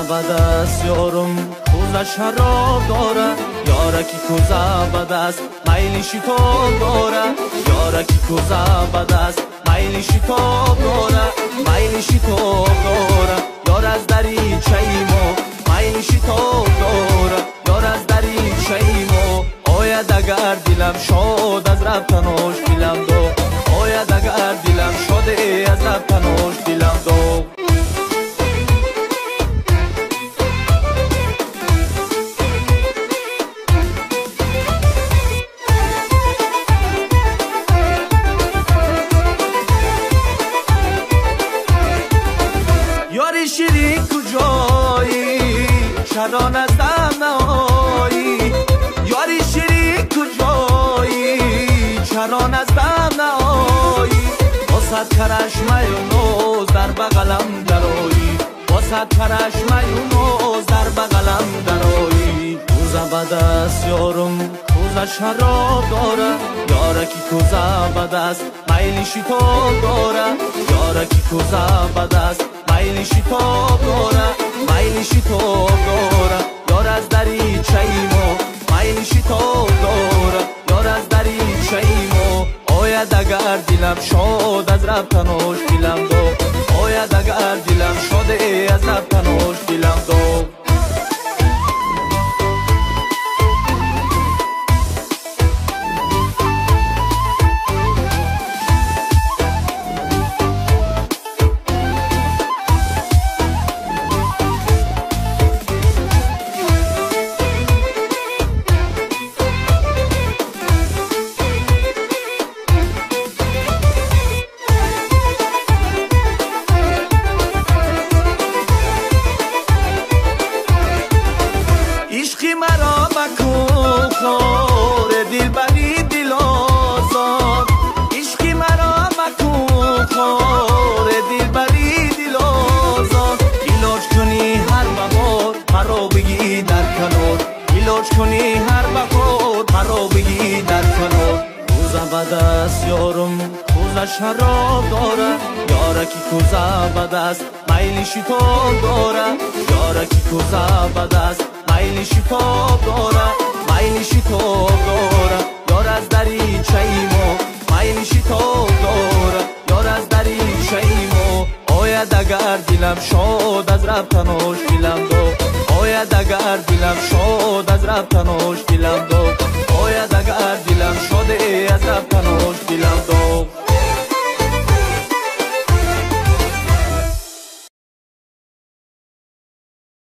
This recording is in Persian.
بد است یارم کوزه شراب داره، یارکی کوزه بد است میل شتاب داره، یارکی کوزه بد است میل شتاب داره، میل شتاب داره. یار از دریچه ما میل شتاب داره، یار از دریچه ما. آید اگر دلم شاد از رفتنش دلم دو، آید اگر دلم شاده از رفتنش دلم دو. یاری شیرین کجایی شران از دم نهایی، یاری شیرین کجایی شران از دم نهایی. با صد کرشمه یونوز در بغلم درایی، با صد کرشمه یونوز در بغلم درایی. کوزه بد است یارم کوزه شراب داره، یارکی کوزه بد است میل شتاب داره، یارکی کوزه بد است میل شتاب داره، میل شتاب داره. یار از دریچه ما میل شتاب داره، یار از دریچه ما. آید اگر دلم شاد از رفتنش دلم دو، آید اگر دلم شاده از رفتنش دلم دو. عشقی مرا بکن خور دل بری دل آزاد، عشقی مرا بکن خور دل بری دل آزاد. علاج کنی هر بهار مرا بگی در کنار، علاج کنی هر بهار مرا بگی در کنار. کوزه بد است یارم کوزه شراب داره، یارکی کوزه بد است میل شتاب داره، یارکی کوزه بد است میل شتاب داره، میل شتاب داره. یار از دریچه ما میل شتاب داره، یار از دریچه ما. آید اگر دلم شاد از رفتنش دلم دو، آید اگر دلم شاد از رفتنش دلم دو، آید اگر دلم شاد